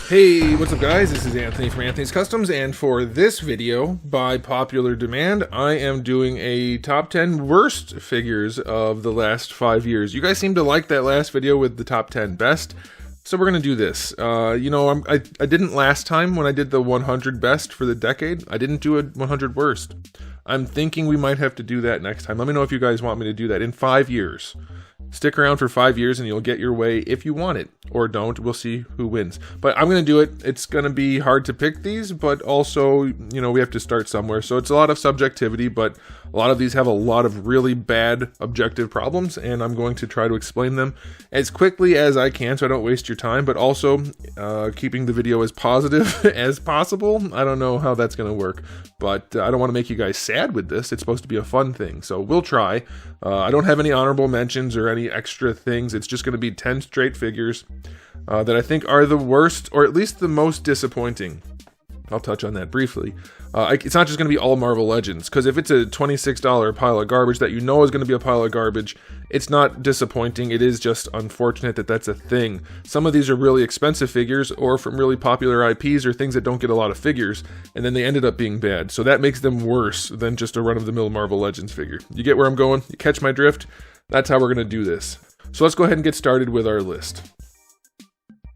Hey, what's up guys? This is Anthony from Anthony's Customs, and for this video, by popular demand, I am doing a top 10 worst figures of the last 5 years. You guys seem to like that last video with the top 10 best, so we're gonna do this. I didn't last time when I did the 100 best for the decade. I didn't do a 100 worst. I'm thinking we might have to do that next time. Let me know if you guys want me to do that in 5 years. Stick around for 5 years and you'll get your way if you want it, or don't. We'll see who wins. But I'm going to do it. It's going to be hard to pick these, but also, we have to start somewhere. So it's a lot of subjectivity, but a lot of these have a lot of really bad objective problems, and I'm going to try to explain them as quickly as I can so I don't waste your time, but also keeping the video as positive as possible. I don't know how that's going to work, but I don't want to make you guys sad with this. It's supposed to be a fun thing, so we'll try. I don't have any honorable mentions or any extra things. It's just going to be 10 straight figures that I think are the worst, or at least the most disappointing. I'll touch on that briefly. It's not just going to be all Marvel Legends, because if it's a $26 pile of garbage that you know is going to be a pile of garbage, it's not disappointing. It is just unfortunate that that's a thing. Some of these are really expensive figures, or from really popular IPs, or things that don't get a lot of figures, and then they ended up being bad. So that makes them worse than just a run-of-the-mill Marvel Legends figure. You get where I'm going? You catch my drift? That's how we're going to do this. So let's go ahead and get started with our list.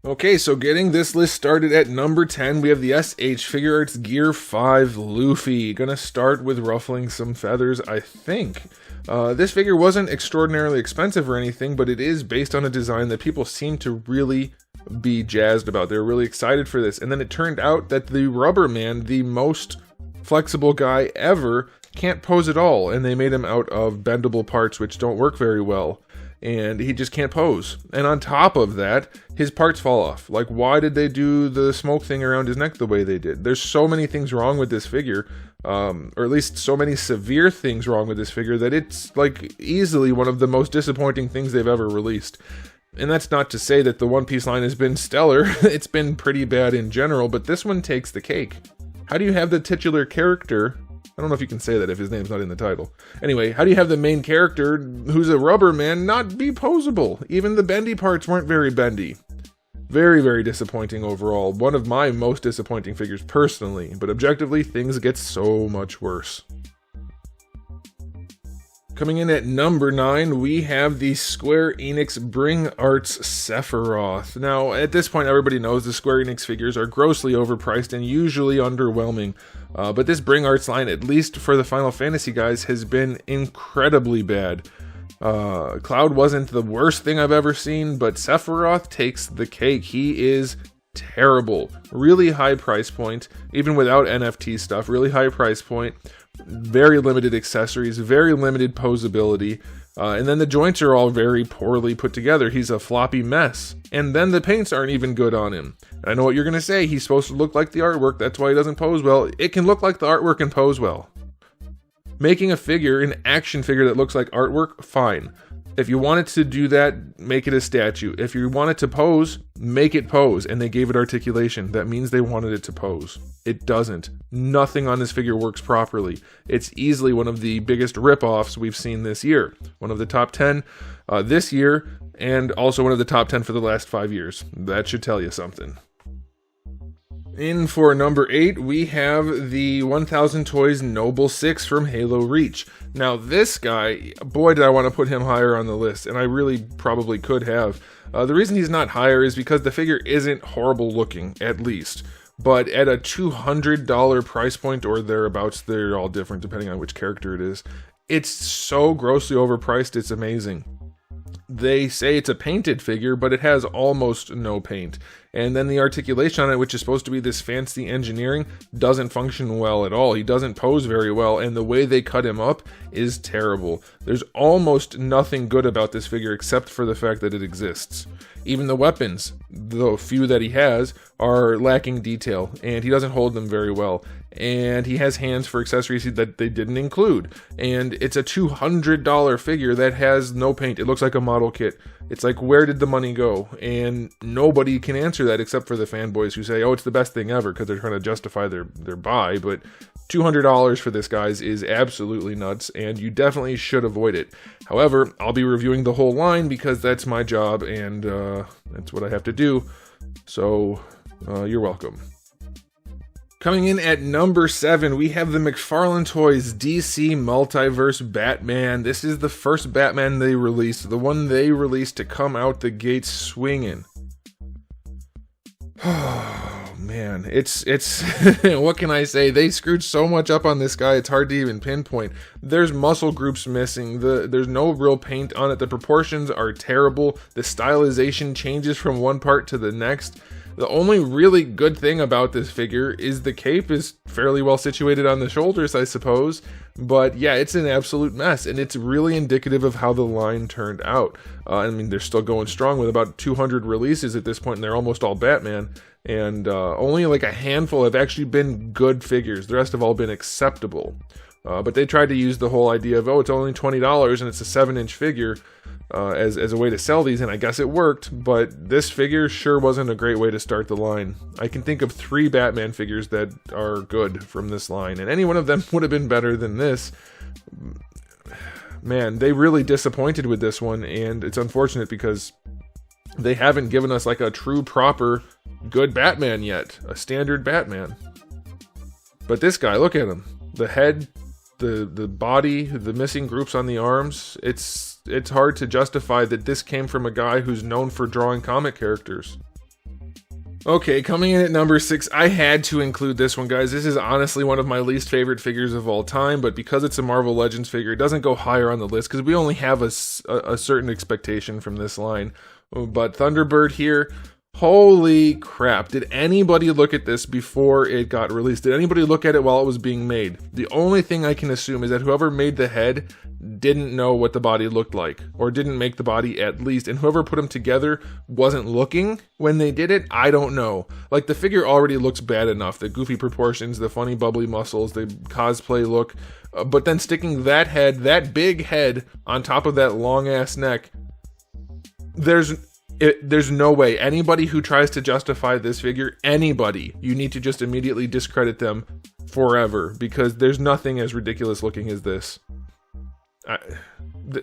Okay, so getting this list started at number 10, we have the SH Figure Arts Gear 5 Luffy. Gonna start with ruffling some feathers, I think. This figure wasn't extraordinarily expensive or anything, but it is based on a design that people seem to really be jazzed about. They're really excited for this. And then it turned out that the Rubber Man, the most flexible guy ever, can't pose at all. And they made him out of bendable parts, which don't work very well. And he just can't pose. And on top of that, his parts fall off. Like, why did they do the smoke thing around his neck the way they did? There's so many things wrong with this figure, or at least so many severe things wrong with this figure, that it's like easily one of the most disappointing things they've ever released. And that's not to say that the One Piece line has been stellar. It's been pretty bad in general, but this one takes the cake. How do you have the titular character? I don't know if you can say that if his name's not in the title. Anyway, how do you have the main character, who's a rubber man, not be posable? Even the bendy parts weren't very bendy. Very, very disappointing overall. One of my most disappointing figures personally, but objectively, things get so much worse. Coming in at number 9, we have the Square Enix Bring Arts Sephiroth. Now, at this point, everybody knows the Square Enix figures are grossly overpriced and usually underwhelming. But this Bring Arts line, at least for the Final Fantasy guys, has been incredibly bad. Cloud wasn't the worst thing I've ever seen, but Sephiroth takes the cake. He is terrible. Really high price point, even without NFT stuff, really high price point. Very limited accessories, very limited posability, and then the joints are all very poorly put together. He's a floppy mess, and then the paints aren't even good on him. And I know what you're going to say, he's supposed to look like the artwork, that's why he doesn't pose well. It can look like the artwork and pose well. Making a figure, an action figure that looks like artwork, fine. If you wanted to do that, make it a statue. If you want it to pose, make it pose. And they gave it articulation. That means they wanted it to pose. It doesn't. Nothing on this figure works properly. It's easily one of the biggest rip-offs we've seen this year. One of the top 10 this year, and also one of the top 10 for the last 5 years. That should tell you something. In for number 8, we have the 1000 Toys Noble 6 from Halo Reach. Now this guy, boy did I want to put him higher on the list, and I really probably could have. The reason he's not higher is because the figure isn't horrible looking, at least. But at a $200 price point or thereabouts, they're all different depending on which character it is. It's so grossly overpriced, it's amazing. They say it's a painted figure, but it has almost no paint. And then the articulation on it, which is supposed to be this fancy engineering, doesn't function well at all. He doesn't pose very well, and the way they cut him up is terrible. There's almost nothing good about this figure except for the fact that it exists. Even the weapons, the few that he has, are lacking detail, and he doesn't hold them very well. And he has hands for accessories that they didn't include. And it's a $200 figure that has no paint. It looks like a model kit. It's like, where did the money go? And nobody can answer that except for the fanboys who say, oh, it's the best thing ever, because they're trying to justify their buy. But $200 for this, guys, is absolutely nuts, and you definitely should avoid it. However, I'll be reviewing the whole line because that's my job, and that's what I have to do. So You're welcome. Coming in at number 7, we have the McFarlane Toys DC Multiverse Batman. This is the first Batman they released, the one they released to come out the gates swinging. Oh man, it's what can I say? They screwed so much up on this guy, it's hard to even pinpoint. There's muscle groups missing, there's no real paint on it, the proportions are terrible, the stylization changes from one part to the next. The only really good thing about this figure is the cape is fairly well situated on the shoulders, I suppose. But yeah, it's an absolute mess, and it's really indicative of how the line turned out. I mean, they're still going strong with about 200 releases at this point, and they're almost all Batman. And only like a handful have actually been good figures. The rest have all been acceptable. But they tried to use the whole idea of, oh, it's only $20 and it's a 7-inch figure as a way to sell these, and I guess it worked, but this figure sure wasn't a great way to start the line. I can think of 3 Batman figures that are good from this line, and any one of them would have been better than this. Man, they really disappointed with this one, and it's unfortunate because they haven't given us like a true, proper, good Batman yet. A standard Batman. But this guy, look at him. The head, the body, the missing groups on the arms, it's hard to justify that this came from a guy who's known for drawing comic characters. Okay, coming in at number 6, I had to include this one, guys. This is honestly one of my least favorite figures of all time, but because it's a Marvel Legends figure, it doesn't go higher on the list because we only have a certain expectation from this line. But Thunderbird here, holy crap, did anybody look at this before it got released? Did anybody look at it while it was being made? The only thing I can assume is that whoever made the head didn't know what the body looked like, or didn't make the body at least, and whoever put them together wasn't looking when they did it. I don't know. Like, the figure already looks bad enough, the goofy proportions, the funny bubbly muscles, the cosplay look, but then sticking that head, that big head, on top of that long ass neck, there's no way. Anybody who tries to justify this figure, anybody, you need to just immediately discredit them forever, because there's nothing as ridiculous looking as this.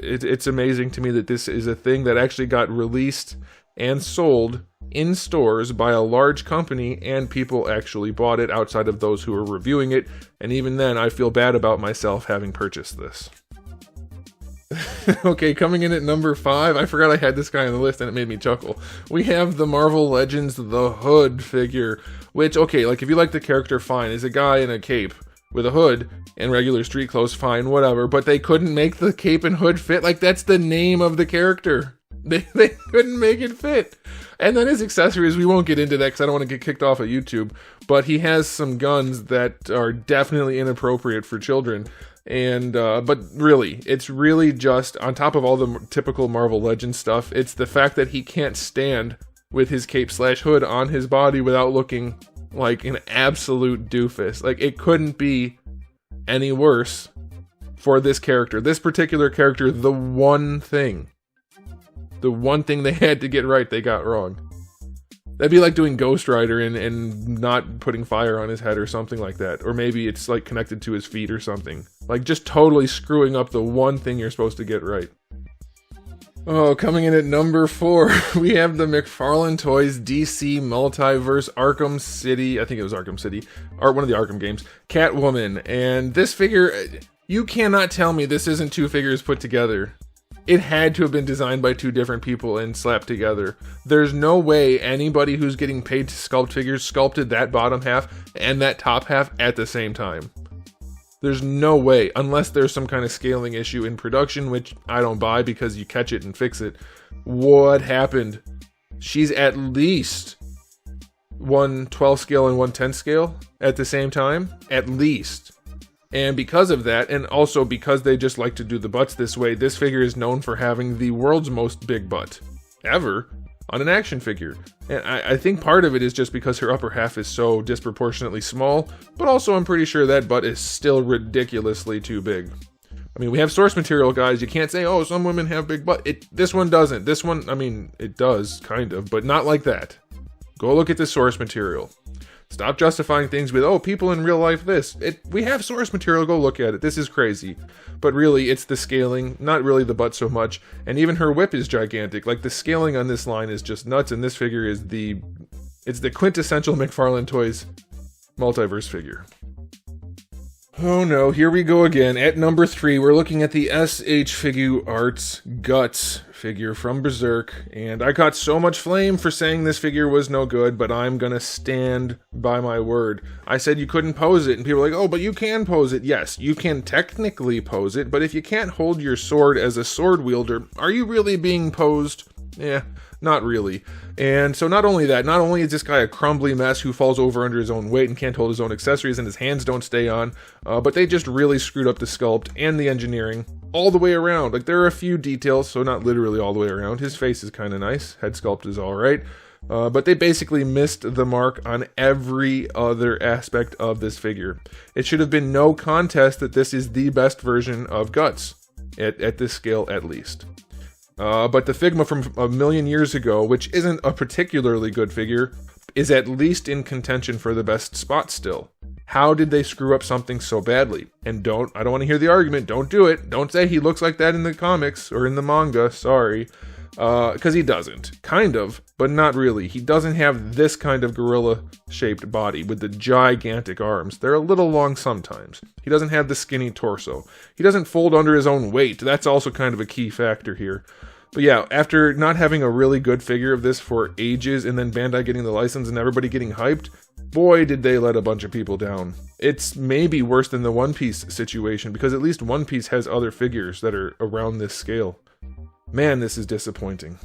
It's amazing to me that this is a thing that actually got released and sold in stores by a large company, and people actually bought it outside of those who were reviewing it, and even then I feel bad about myself having purchased this. Okay, coming in at number 5, I forgot I had this guy on the list and it made me chuckle. We have the Marvel Legends The Hood figure, which, okay, like if you like the character, fine, is a guy in a cape with a hood and regular street clothes, fine, whatever, but they couldn't make the cape and hood fit. Like, that's the name of the character. They couldn't make it fit. And then his accessories, we won't get into that because I don't want to get kicked off of YouTube, but he has some guns that are definitely inappropriate for children. And but really, it's really just, on top of all the typical Marvel Legends stuff, it's the fact that he can't stand with his cape/hood on his body without looking like an absolute doofus. Like, it couldn't be any worse for this character. This particular character, the one thing they had to get right, they got wrong. That'd be like doing Ghost Rider and not putting fire on his head or something like that. Or maybe it's like connected to his feet or something. Like, just totally screwing up the one thing you're supposed to get right. Oh, coming in at number 4, we have the McFarlane Toys DC Multiverse Arkham City, I think it was Arkham City, or one of the Arkham games, Catwoman. And this figure, you cannot tell me this isn't 2 figures put together. It had to have been designed by 2 different people and slapped together. There's no way anybody who's getting paid to sculpt figures sculpted that bottom half and that top half at the same time. There's no way, unless there's some kind of scaling issue in production, which I don't buy because you catch it and fix it. What happened? She's at least 112 scale and 110 scale at the same time, at least. And because of that, and also because they just like to do the butts this way, this figure is known for having the world's most big butt ever on an action figure. And I think part of it is just because her upper half is so disproportionately small, but also I'm pretty sure that butt is still ridiculously too big. I mean, we have source material, guys. You can't say, oh, some women have big butt. This one doesn't. This one, I mean, it does, kind of, but not like that. Go look at the source material. Stop justifying things with, oh, people in real life this. We have source material, go look at it. This is crazy. But really, it's the scaling, not really the butt so much. And even her whip is gigantic. Like, the scaling on this line is just nuts, and this figure is the It's the quintessential McFarlane Toys multiverse figure. Oh no, here we go again. At number 3, we're looking at the SH Figuarts Guts figure from Berserk, and I got so much flame for saying this figure was no good, but I'm gonna stand by my word. I said you couldn't pose it, and people are like, oh, but you can pose it. Yes, you can technically pose it, but if you can't hold your sword as a sword wielder, are you really being posed? Yeah, not really. And so not only that, not only is this guy a crumbly mess who falls over under his own weight and can't hold his own accessories and his hands don't stay on, but they just really screwed up the sculpt and the engineering all the way around. Like, there are a few details, so not literally all the way around. His face is kind of nice. Head sculpt is alright. But they basically missed the mark on every other aspect of this figure. It should have been no contest that this is the best version of Guts, at this scale at least. But the Figma from a million years ago, which isn't a particularly good figure, is at least in contention for the best spot still. How did they screw up something so badly? And I don't want to hear the argument, don't do it. Don't say he looks like that in the comics or in the manga, sorry. Because he doesn't. Kind of, but not really. He doesn't have this kind of gorilla-shaped body with the gigantic arms. They're a little long sometimes. He doesn't have the skinny torso. He doesn't fold under his own weight. That's also kind of a key factor here. But yeah, after not having a really good figure of this for ages, and then Bandai getting the license and everybody getting hyped, boy did they let a bunch of people down. It's maybe worse than the One Piece situation, because at least One Piece has other figures that are around this scale. Man, this is disappointing.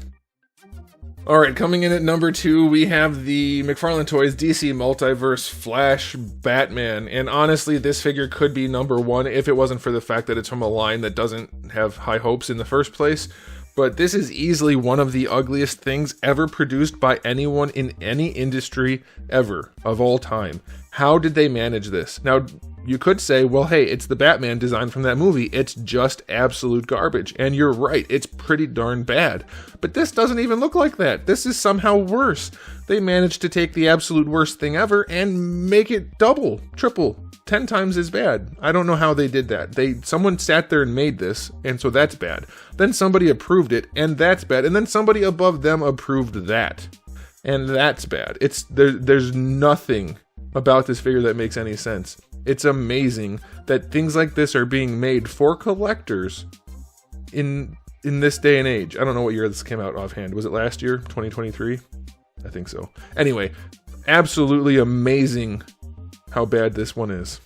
Alright, coming in at number 2, we have the McFarlane Toys DC Multiverse Flash Batman. And honestly, this figure could be number 1 if it wasn't for the fact that it's from a line that doesn't have high hopes in the first place. But this is easily one of the ugliest things ever produced by anyone in any industry ever, of all time. How did they manage this? Now, you could say, well, hey, it's the Batman design from that movie. It's just absolute garbage. And you're right, it's pretty darn bad. But this doesn't even look like that. This is somehow worse. They managed to take the absolute worst thing ever and make it double, triple, 10 times as bad. I don't know how they did that. Someone sat there and made this, and so that's bad. Then somebody approved it, and that's bad. And then somebody above them approved that, and that's bad. There's nothing about this figure that makes any sense. It's amazing that things like this are being made for collectors in this day and age. I don't know what year this came out offhand. Was it last year? 2023? I think so. Anyway, absolutely amazing how bad this one is.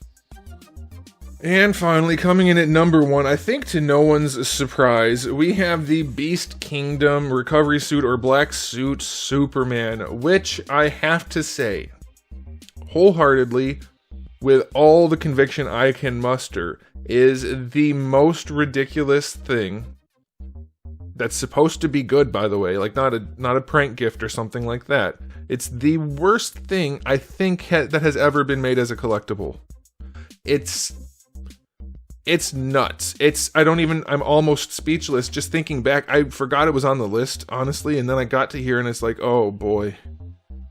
And finally, coming in at number 1, I think to no one's surprise, we have the Beast Kingdom Recovery Suit or Black Suit Superman, which I have to say, wholeheartedly, with all the conviction I can muster, is the most ridiculous thing that's supposed to be good, by the way, like not a prank gift or something like that. It's the worst thing I think that has ever been made as a collectible. It's nuts. I'm almost speechless just thinking back. I forgot it was on the list, honestly, and then I got to here and it's like, oh boy.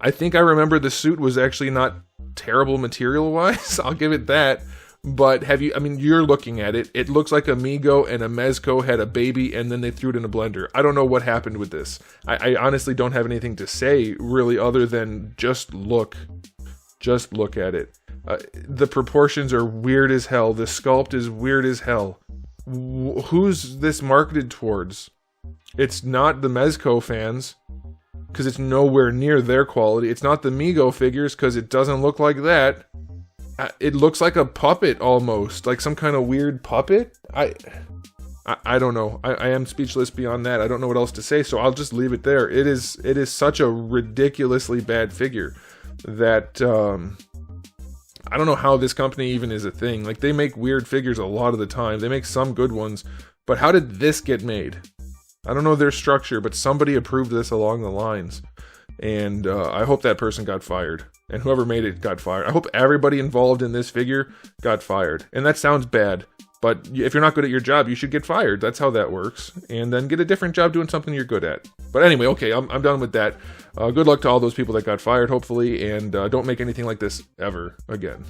I think I remember the suit was actually not terrible material-wise, I'll give it that. But you're looking at it. It looks like Amigo and a Mezco had a baby and then they threw it in a blender. I don't know what happened with this. I honestly don't have anything to say, really, other than just look. Just look at it. The proportions are weird as hell. The sculpt is weird as hell. Who's this marketed towards? It's not the Mezco fans, because it's nowhere near their quality. It's not the Mego figures, because it doesn't look like that. It looks like a puppet almost, like some kind of weird puppet. I don't know. I am speechless beyond that. I don't know what else to say, so I'll just leave it there. It is such a ridiculously bad figure that I don't know how this company even is a thing. Like, they make weird figures a lot of the time. They make some good ones, but how did this get made? I don't know their structure, but somebody approved this along the lines. And I hope that person got fired. And whoever made it got fired. I hope everybody involved in this figure got fired. And that sounds bad, but if you're not good at your job, you should get fired. That's how that works. And then get a different job doing something you're good at. But anyway, okay, I'm done with that. Good luck to all those people that got fired, hopefully, and don't make anything like this ever again.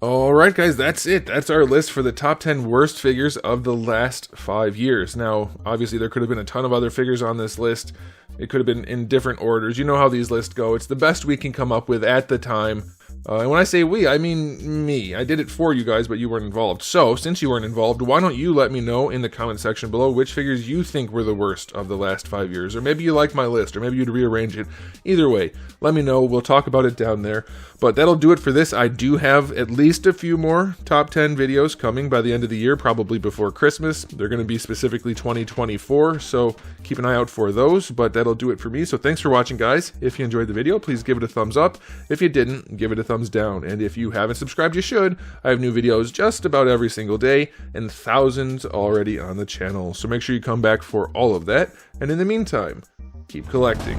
Alright guys, that's it. That's our list for the top 10 worst figures of the last 5 years. Now, obviously there could have been a ton of other figures on this list. It could have been in different orders. You know how these lists go. It's the best we can come up with at the time. And when I say we, I mean me. I did it for you guys, but you weren't involved. So, since you weren't involved, why don't you let me know in the comment section below which figures you think were the worst of the last 5 years. Or maybe you like my list, or maybe you'd rearrange it. Either way, let me know. We'll talk about it down there. But that'll do it for this. I do have at least a few more top 10 videos coming by the end of the year, probably before Christmas. They're going to be specifically 2024, so keep an eye out for those. But that'll do it for me. So thanks for watching, guys. If you enjoyed the video, please give it a thumbs up. If you didn't, give it a thumbs down. And if you haven't subscribed, you should. I have new videos just about every single day, and thousands already on the channel. So make sure you come back for all of that. And in the meantime, keep collecting.